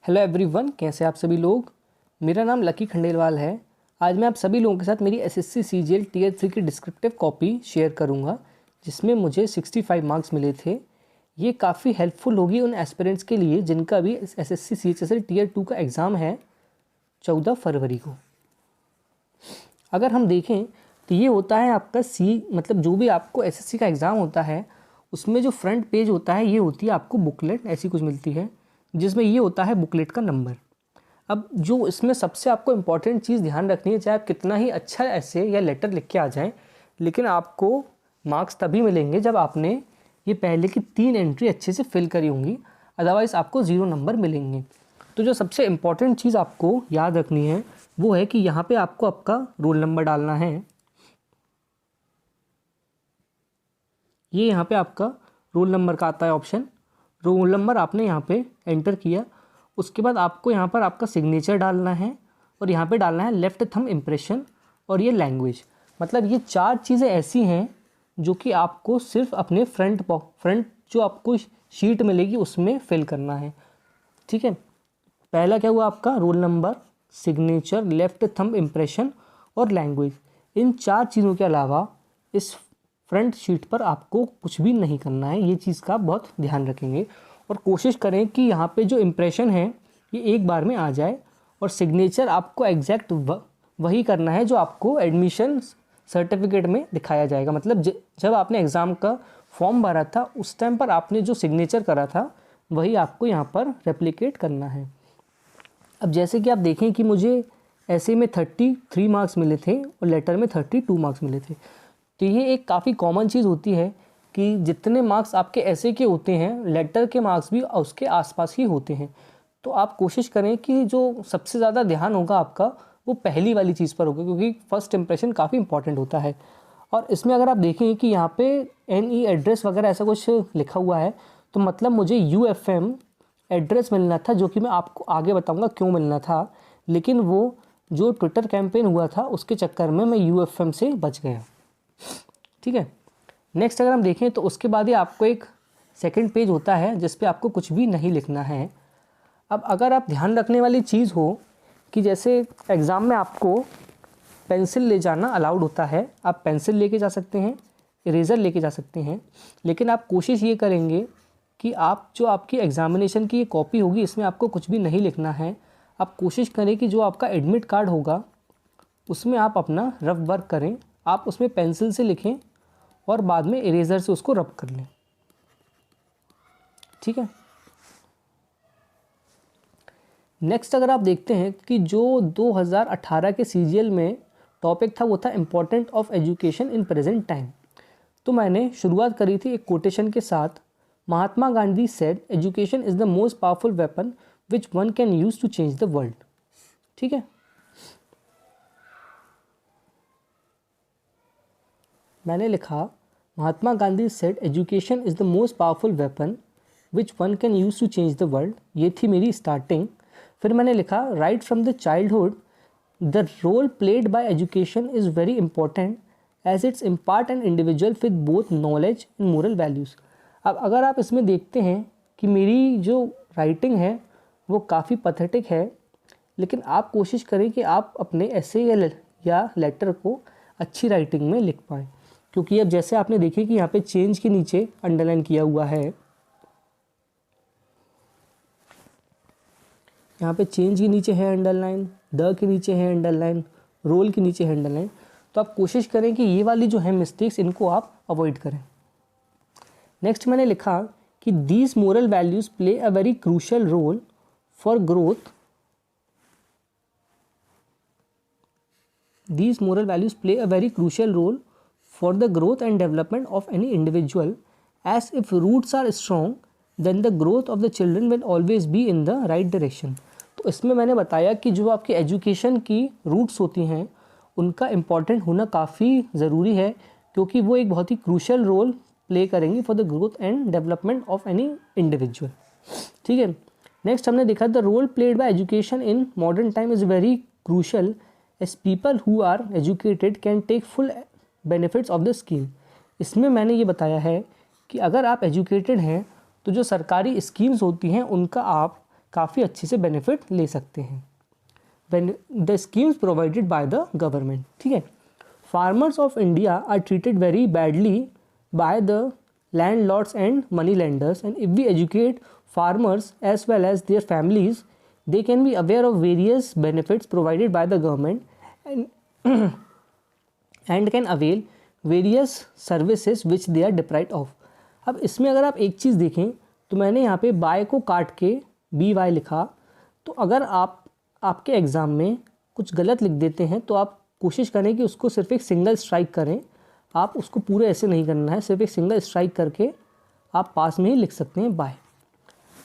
Hello everyone, कैसे आप सभी लोग। मेरा नाम लकी खंडेलवाल है। आज मैं आप सभी लोगों के साथ मेरी एसएससी सीजीएल टीयर 3 की डिस्क्रिप्टिव कॉपी शेयर करूंगा, जिसमें मुझे 65 मार्क्स मिले थे। ये काफ़ी हेल्पफुल होगी उन एस्पिरेंट्स के लिए जिनका भी एसएससी सीएचएसएल टीयर 2 का एग्ज़ाम है 14 फरवरी को। अगर हम देखें तो ये होता है आपका मतलब जो भी आपको एसएससी का एग्ज़ाम होता है उसमें जो फ्रंट पेज होता है ये होती है आपको बुकलेट ऐसी कुछ मिलती है, जिसमें ये होता है बुकलेट का नंबर। अब जो इसमें सबसे आपको इम्पॉर्टेंट चीज़ ध्यान रखनी है, चाहे आप कितना ही अच्छा ऐसे या लेटर लिख के आ जाएं, लेकिन आपको मार्क्स तभी मिलेंगे जब आपने ये पहले की 3 एंट्री अच्छे से फिल करी होंगी, अदरवाइज़ आपको 0 नंबर मिलेंगे। तो जो सबसे इम्पॉर्टेंट चीज़ आपको याद रखनी है वो है कि यहाँ पे आपको आपका रोल नंबर डालना है। ये यहाँ पे आपका रोल नंबर का आता है ऑप्शन। रोल नंबर आपने यहाँ पे एंटर किया, उसके बाद आपको यहाँ पर आपका सिग्नेचर डालना है और यहाँ पे डालना है लेफ़्ट थंब इम्प्रेशन और ये लैंग्वेज। मतलब ये 4 चीज़ें ऐसी हैं जो कि आपको सिर्फ अपने फ्रंट जो आपको शीट मिलेगी उसमें फिल करना है। ठीक है, पहला क्या हुआ आपका roll number, signature, left thumb impression और लैंग्वेज। इन 4 चीज़ों के अलावा इस फ्रंट शीट पर आपको कुछ भी नहीं करना है। ये चीज़ का बहुत ध्यान रखेंगे और कोशिश करें कि यहाँ पे जो इम्प्रेशन है ये एक बार में आ जाए, और सिग्नेचर आपको एग्जैक्ट वही करना है जो आपको एडमिशन सर्टिफिकेट में दिखाया जाएगा। मतलब जब आपने एग्ज़ाम का फॉर्म भरा था उस टाइम पर आपने जो सिग्नेचर करा था वही आपको यहाँ पर रेप्लिकेट करना है। अब जैसे कि आप देखें कि मुझे ऐसे में 33 मार्क्स मिले थे और लेटर में 32 मार्क्स मिले थे। तो ये एक काफ़ी कॉमन चीज़ होती है कि जितने मार्क्स आपके ऐसे के होते हैं लेटर के मार्क्स भी उसके आसपास ही होते हैं। तो आप कोशिश करें कि जो सबसे ज़्यादा ध्यान होगा आपका वो पहली वाली चीज़ पर होगा, क्योंकि फर्स्ट इंप्रेशन काफ़ी इंपॉर्टेंट होता है। और इसमें अगर आप देखें कि यहाँ पे NE एड्रेस वगैरह ऐसा कुछ लिखा हुआ है, तो मतलब मुझे UFM एड्रेस मिलना था, जो कि मैं आपको आगे बताऊँगा क्यों मिलना था। लेकिन वो जो ट्विटर कैंपेन हुआ था उसके चक्कर में मैं UFM से बच गया। ठीक है, नेक्स्ट अगर हम देखें तो उसके बाद ही आपको एक सेकंड पेज होता है जिस पे आपको कुछ भी नहीं लिखना है। अब अगर आप ध्यान रखने वाली चीज़ हो कि जैसे एग्ज़ाम में आपको पेंसिल ले जाना अलाउड होता है, आप पेंसिल लेके जा सकते हैं, इरेज़र लेके जा सकते हैं, लेकिन आप कोशिश ये करेंगे कि आप जो आपकी एग्ज़ामिनेशन की ये कॉपी होगी इसमें आपको कुछ भी नहीं लिखना है। आप कोशिश करें कि जो आपका एडमिट कार्ड होगा उसमें आप अपना रफ वर्क करें, आप उसमें पेंसिल से लिखें और बाद में इरेज़र से उसको रब कर लें। ठीक है, नेक्स्ट अगर आप देखते हैं कि जो 2018 के सीजीएल में टॉपिक था वो था important of education in present time. तो मैंने शुरुआत करी थी एक कोटेशन के साथ, Mahatma Gandhi said education is the most powerful weapon which one can use to change the world. ठीक है, मैंने लिखा Mahatma Gandhi said education is the most powerful weapon which one can use to change the world. ये थी मेरी starting. फिर मैंने लिखा right from the childhood the role played by education is very important as it's impart an individual with both knowledge and moral values. अब अगर आप इसमें देखते हैं कि मेरी जो राइटिंग है वो काफ़ी पैथेटिक है, लेकिन आप कोशिश करें कि आप अपने ऐसे या लेटर को अच्छी राइटिंग में लिख पाएँ, क्योंकि अब जैसे आपने देखिए कि यहाँ पे चेंज के नीचे अंडरलाइन किया हुआ है, यहाँ पे चेंज के नीचे है अंडरलाइन, द के नीचे है अंडरलाइन, रोल के नीचे है अंडरलाइन। तो आप कोशिश करें कि ये वाली जो है मिस्टेक्स इनको आप अवॉइड करें। नेक्स्ट मैंने लिखा कि these moral values play a very crucial role for growth. These moral values play a very crucial role for the growth and development of any individual, as if roots are strong then the growth of the children will always be in the right direction। तो इसमें मैंने बताया कि जो आपकी education की roots होती हैं उनका इम्पॉर्टेंट होना काफ़ी ज़रूरी है, क्योंकि वो एक बहुत ही क्रूशियल रोल प्ले करेंगी for the growth and development of any individual. ठीक है, नेक्स्ट हमने देखा the role played by education in modern time is very crucial as people who are educated can take full benefits of the scheme। इसमें मैंने ये बताया है कि अगर आप एजुकेटेड हैं तो जो सरकारी स्कीम्स होती हैं उनका आप काफ़ी अच्छे से बेनिफिट ले सकते हैं। The schemes provided by the government, ठीक है। Farmers of India are treated very badly by the landlords and money lenders, and if we educate farmers as well as their families, they can be aware of various benefits provided by the government and can avail various services which they are deprived of। अब इसमें अगर आप एक चीज़ देखें तो मैंने यहाँ पे बाय को काट के BY लिखा, तो अगर आपके एग्ज़ाम में कुछ गलत लिख देते हैं तो आप कोशिश करें कि उसको सिर्फ एक सिंगल स्ट्राइक करें, आप उसको पूरे ऐसे नहीं करना है, सिर्फ एक सिंगल स्ट्राइक करके आप पास में ही लिख सकते हैं बाय।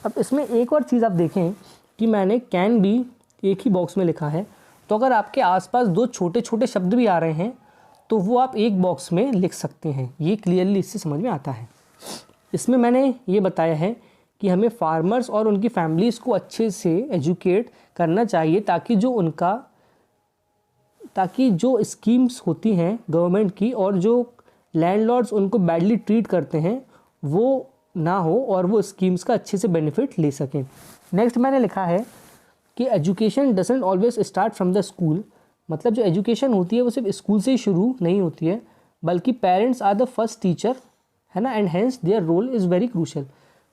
अब इसमें एक और चीज़ आप देखें कि मैंने कैन बी एक ही बॉक्स में लिखा है, तो अगर आपके आसपास दो छोटे छोटे शब्द भी आ रहे हैं तो वो आप एक बॉक्स में लिख सकते हैं, ये क्लियरली इससे समझ में आता है। इसमें मैंने ये बताया है कि हमें फार्मर्स और उनकी फैमिलीज़ को अच्छे से एजुकेट करना चाहिए ताकि जो स्कीम्स होती हैं गवर्नमेंट की और जो लैंडलॉर्ड्स उनको बैडली ट्रीट करते हैं वो ना हो और वो स्कीम्स का अच्छे से बेनिफिट ले सकें। नेक्स्ट मैंने लिखा है कि education doesn't always start from the school, मतलब जो एजुकेशन होती है वो सिर्फ स्कूल से ही शुरू नहीं होती है, बल्कि parents are the first teacher, है ना, and hence their role is very crucial.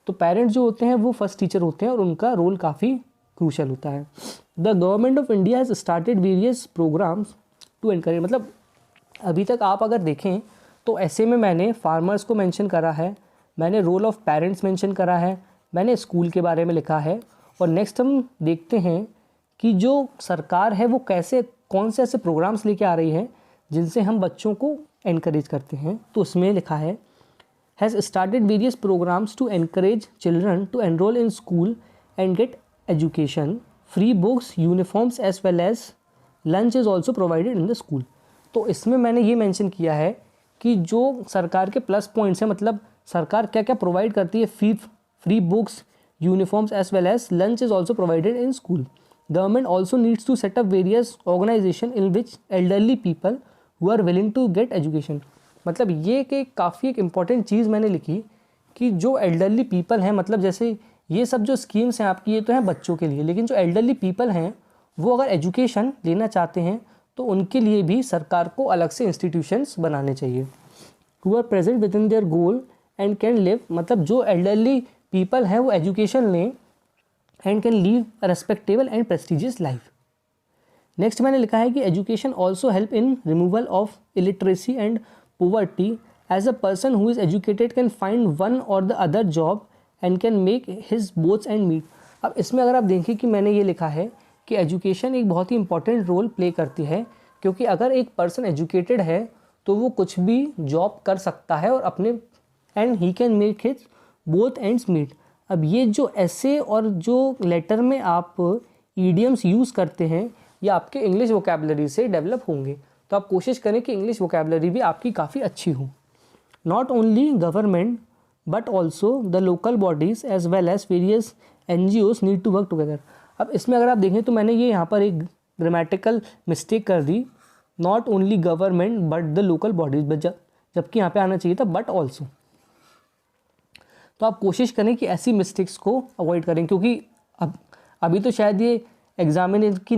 तो पेरेंट्स जो होते हैं वो फर्स्ट टीचर होते हैं और उनका रोल काफ़ी क्रूशल होता है। The government of India has started various programs to encourage, मतलब अभी तक आप अगर देखें तो ऐसे में मैंने फार्मर्स को मेंशन करा है, मैंने रोल ऑफ पेरेंट्स मेंशन करा है, मैंने स्कूल के बारे में लिखा है, और नेक्स्ट हम देखते हैं कि जो सरकार है वो कौन से ऐसे प्रोग्राम्स लेके आ रही है जिनसे हम बच्चों को एनकरेज करते हैं। तो उसमें लिखा है has started various programs to encourage children to enrol in school and get education, free books, uniforms as well as lunch is also provided in the school. तो इसमें मैंने ये मेंशन किया है कि जो सरकार के प्लस पॉइंट्स हैं, मतलब सरकार क्या क्या प्रोवाइड करती है, free books, uniforms as well as lunch is also provided in school. Government also needs to set up various organisation in which elderly people who are willing to get education. मतलब ये कि काफ़ी एक important चीज़ मैंने लिखी कि जो elderly people हैं, मतलब जैसे ये सब जो स्कीम्स हैं आपकी ये तो हैं बच्चों के लिए, लेकिन जो एल्डरली पीपल हैं वो अगर एजुकेशन लेना चाहते हैं तो उनके लिए भी सरकार को अलग से इंस्टीट्यूशंस बनाने चाहिए। Who are present within their goal and can live, मतलब जो एल्डरली पीपल हैं वो एजुकेशन लें and can live a respectable and prestigious life. Next मैंने लिखा है कि education also help in removal of illiteracy and poverty, as a person who is educated can find one or the other job and can make his boats and meet। अब इसमें अगर आप देखें कि मैंने ये लिखा है कि एजुकेशन एक बहुत ही इंपॉर्टेंट रोल प्ले करती है, क्योंकि अगर एक पर्सन एजुकेटेड है तो वो कुछ भी जॉब कर सकता है और अपने and he can make his both ends meet. अब ये जो ऐसे और जो लेटर में आप ईडियम्स यूज़ करते हैं ये आपके इंग्लिश वोकैबुलरी से डेवलप होंगे, तो आप कोशिश करें कि इंग्लिश वोकैबुलरी भी आपकी काफ़ी अच्छी हो। Not only government but also the local bodies as well as various NGOs need to work together. अब इसमें अगर आप देखें तो मैंने ये यहाँ पर एक ग्रामेटिकल मिस्टेक कर दी, not only government but the local bodies, जबकि यहाँ पे आना चाहिए था बट ऑल्सो। तो आप कोशिश करें कि ऐसी मिस्टेक्स को अवॉइड करें, क्योंकि अभी तो शायद ये एग्जामिनर की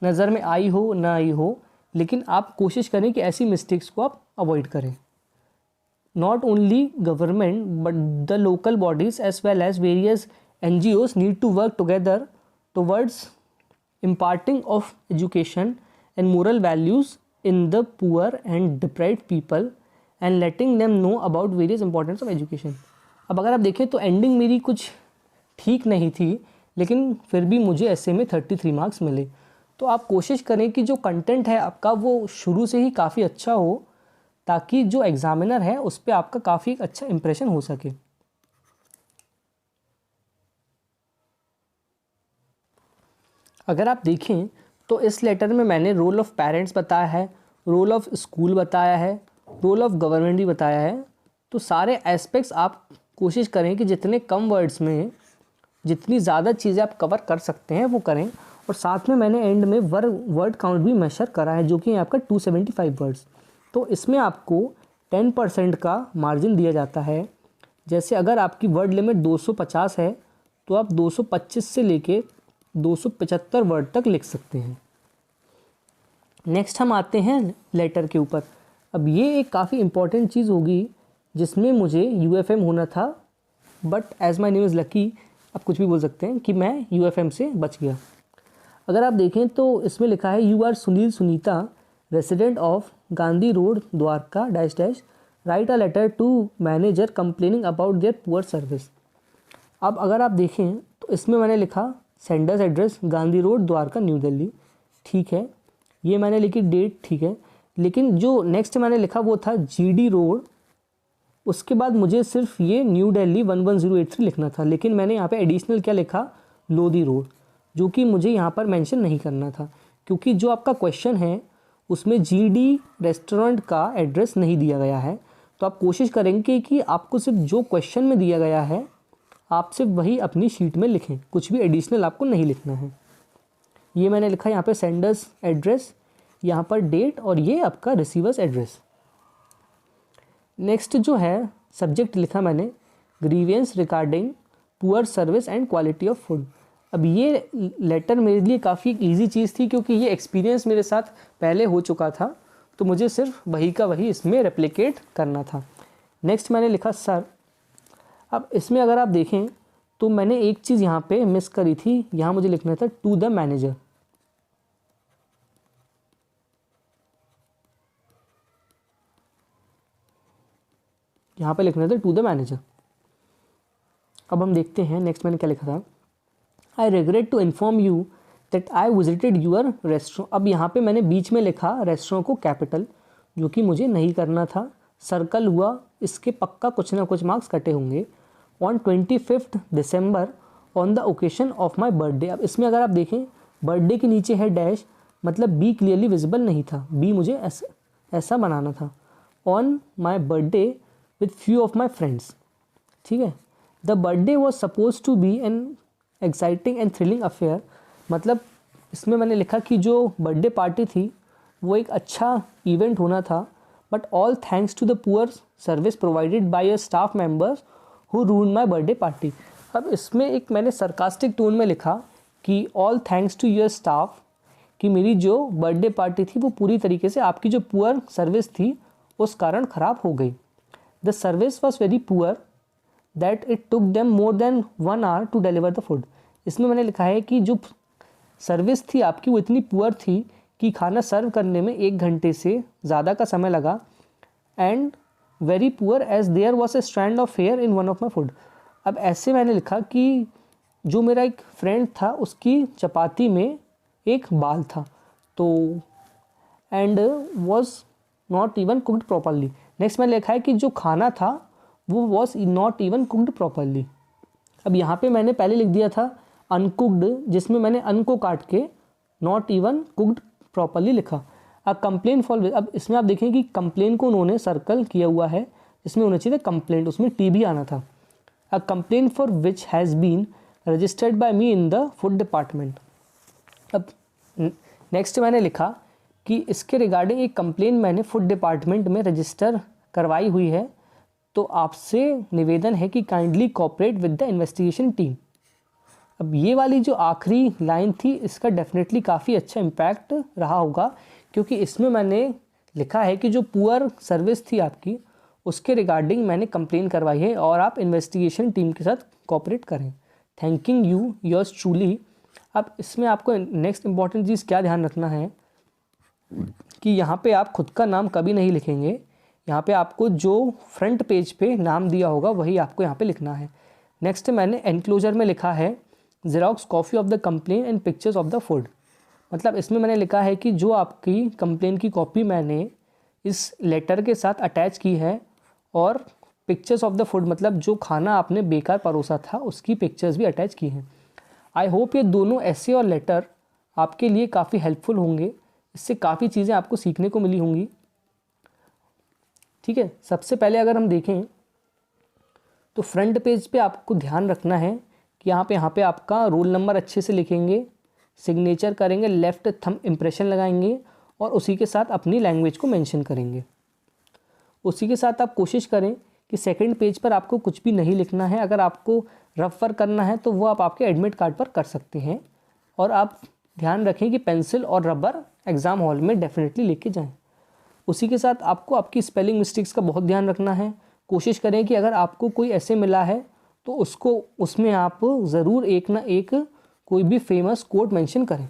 नज़र में आई हो ना आई हो, लेकिन आप कोशिश करें कि ऐसी मिस्टेक्स को आप अवॉइड करें। Not only government but the local bodies as well as various NGOs need to work together towards imparting of education and moral values in the poor and deprived people and letting them know about various importance of education। अब अगर आप देखें तो ending मेरी कुछ ठीक नहीं थी, लेकिन फिर भी मुझे ऐसे में 33 मार्क्स मिले। तो आप कोशिश करें कि जो कंटेंट है आपका वो शुरू से ही काफ़ी अच्छा हो, ताकि जो एग्ज़ामिनर है उस पर आपका काफ़ी अच्छा इम्प्रेशन हो सके। अगर आप देखें तो इस लेटर में मैंने रोल ऑफ पेरेंट्स बताया है, रोल ऑफ स्कूल बताया है, रोल ऑफ गवर्नमेंट भी बताया है। तो सारे एस्पेक्ट्स आप कोशिश करें कि जितने कम वर्ड्स में जितनी ज़्यादा चीज़ें आप कवर कर सकते हैं वो करें। और साथ में मैंने एंड में वर्ड काउंट भी मेजर करा है, जो कि आपका 275 वर्ड्स। तो इसमें आपको 10% का मार्जिन दिया जाता है। जैसे अगर आपकी वर्ड लिमिट 250 है तो आप 225 से लेके 275 वर्ड तक लिख सकते हैं। नेक्स्ट हम आते हैं लेटर के ऊपर। अब ये एक काफ़ी इम्पॉर्टेंट चीज़ होगी जिसमें मुझे UFM होना था, but as my name is lucky, आप कुछ भी बोल सकते हैं कि मैं UFM से बच गया। अगर आप देखें तो इसमें लिखा है you are Sunil Sunita resident of Gandhi road Dwarka dash dash write a letter to manager complaining about their poor service. अब अगर आप देखें तो इसमें मैंने लिखा sender's address Gandhi road Dwarka New Delhi, ठीक है, ये मैंने लिखी डेट, ठीक है, लेकिन जो नेक्स्ट मैंने लिखा वो था GD रोड, उसके बाद मुझे सिर्फ ये न्यू दिल्ली 11083 लिखना था, लेकिन मैंने यहाँ पे एडिशनल क्या लिखा, लोधी रोड, जो कि मुझे यहाँ पर मेंशन नहीं करना था, क्योंकि जो आपका क्वेश्चन है उसमें GD रेस्टोरेंट का एड्रेस नहीं दिया गया है। तो आप कोशिश करेंगे कि आपको सिर्फ जो क्वेश्चन में दिया गया है आप सिर्फ वही अपनी शीट में लिखें, कुछ भी एडिशनल आपको नहीं लिखना है। ये मैंने लिखा यहाँ पे सेंडर्स एड्रेस, यहाँ पर डेट, और ये आपका रिसीवर्स एड्रेस। नेक्स्ट जो है सब्जेक्ट लिखा मैंने grievance regarding poor service and quality of food. अब ये लेटर मेरे लिए काफ़ी ईजी चीज़ थी, क्योंकि ये एक्सपीरियंस मेरे साथ पहले हो चुका था, तो मुझे सिर्फ वही का वही इसमें रेप्लिकेट करना था। नेक्स्ट मैंने लिखा सर। अब इसमें अगर आप देखें तो मैंने एक चीज़ यहाँ पे मिस करी थी, यहाँ मुझे लिखना था टू द मैनेजर। यहाँ पे लिखना था टू द मैनेजर। अब हम देखते हैं नेक्स्ट मैंने क्या लिखा था, I regret to inform you that I visited your restaurant. अब यहाँ पे मैंने बीच में लिखा रेस्टोरेंट को कैपिटल, जो कि मुझे नहीं करना था, सर्कल हुआ, इसके पक्का कुछ ना कुछ मार्क्स कटे होंगे। On 25 December on the occasion of my birthday. अब इसमें अगर आप देखें बर्थडे के नीचे है डैश, मतलब बी क्लियरली विजिबल नहीं था, बी मुझे ऐसा बनाना था। On my birthday with few of my friends, ठीक है। The birthday was suppose to be an exciting and thrilling affair, मतलब इसमें मैंने लिखा कि जो बर्थडे पार्टी थी वो एक अच्छा इवेंट होना था, but all thanks to the poor service provided by your staff members who ruined my birthday party. अब इसमें एक मैंने सरकास्टिक टोन में लिखा कि all thanks to your staff, कि मेरी जो बर्थडे पार्टी थी वो पूरी तरीके से आपकी जो पुअर सर्विस थी उस कारण ख़राब हो गई। The service was very poor that it took them more than 1 hour to deliver the food. इसमें मैंने लिखा है कि जो सर्विस थी आपकी वो इतनी पुअर थी कि खाना सर्व करने में 1 घंटे से ज़्यादा का समय लगा, and very poor as there was a strand of hair in one of my food. अब ऐसे मैंने लिखा कि जो मेरा एक फ्रेंड था उसकी चपाती में एक बाल था, तो and was not even cooked properly. Next मैंने लिखा है कि जो खाना था वो was not even cooked properly. अब यहाँ पे मैंने पहले लिख दिया था अनकुकड, जिसमें मैंने अन को काट के नॉट इवन कुकड प्रॉपरली लिखा। अब कंप्लेन फॉर, अब इसमें आप देखें कि कंप्लेन को उन्होंने सर्कल किया हुआ है, जिसमें होना चाहिए था कंप्लेंट, उसमें टी भी आना था। A complain for which has been registered by me in the food department. अब नेक्स्ट मैंने लिखा कि इसके रिगार्डिंग एक कंप्लेन मैंने फूड डिपार्टमेंट में रजिस्टर करवाई हुई है, तो आपसे निवेदन है कि kindly cooperate with the investigation team. अब ये वाली जो आखिरी लाइन थी इसका डेफिनेटली काफ़ी अच्छा इम्पैक्ट रहा होगा, क्योंकि इसमें मैंने लिखा है कि जो पुअर सर्विस थी आपकी उसके रिगार्डिंग मैंने कंप्लेन करवाई है और आप इन्वेस्टिगेशन टीम के साथ कोऑपरेट करें। Thanking you yours truly. अब इसमें आपको नेक्स्ट इंपॉर्टेंट चीज़ क्या ध्यान रखना है कि यहाँ पे आप खुद का नाम कभी नहीं लिखेंगे, यहाँ पे आपको जो फ्रंट पेज पे नाम दिया होगा वही आपको यहाँ पे लिखना है। नेक्स्ट मैंने एनक्लोजर में लिखा है xerox copy of the complain and pictures of the food. मतलब इसमें मैंने लिखा है कि जो आपकी कंप्लेन की कॉपी मैंने इस लेटर के साथ अटैच की है, और पिक्चर्स ऑफ द फूड मतलब जो खाना आपने बेकार परोसा था उसकी पिक्चर्स भी अटैच की हैं। आई होप ये दोनों ऐसे और लेटर आपके लिए काफ़ी हेल्पफुल होंगे, इससे काफ़ी चीज़ें आपको सीखने को मिली होंगी। ठीक है, सबसे पहले अगर हम देखें तो फ्रंट पेज पे आपको ध्यान रखना है कि यहाँ पे आपका रोल नंबर अच्छे से लिखेंगे, सिग्नेचर करेंगे, लेफ़्ट थंब इम्प्रेशन लगाएंगे और उसी के साथ अपनी लैंग्वेज को मेंशन करेंगे। उसी के साथ आप कोशिश करें कि सेकंड पेज पर आपको कुछ भी नहीं लिखना है। अगर आपको रफ वर्क करना है तो वो आप आपके एडमिट कार्ड पर कर सकते हैं। और आप ध्यान रखें कि पेंसिल और रबर एग्ज़ाम हॉल में डेफिनेटली लेके जाएं। उसी के साथ आपको आपकी स्पेलिंग मिस्टेक्स का बहुत ध्यान रखना है। कोशिश करें कि अगर आपको कोई ऐसे मिला है तो उसमें आप ज़रूर एक ना एक कोई भी फेमस कोट मेंशन करें।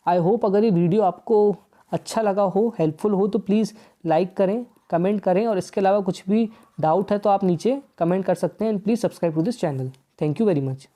आई होप अगर ये वीडियो आपको अच्छा लगा हो, हेल्पफुल हो, तो प्लीज़ लाइक करें, कमेंट करें, और इसके अलावा कुछ भी डाउट है तो आप नीचे कमेंट कर सकते हैं। And please subscribe to this channel. Thank you very much.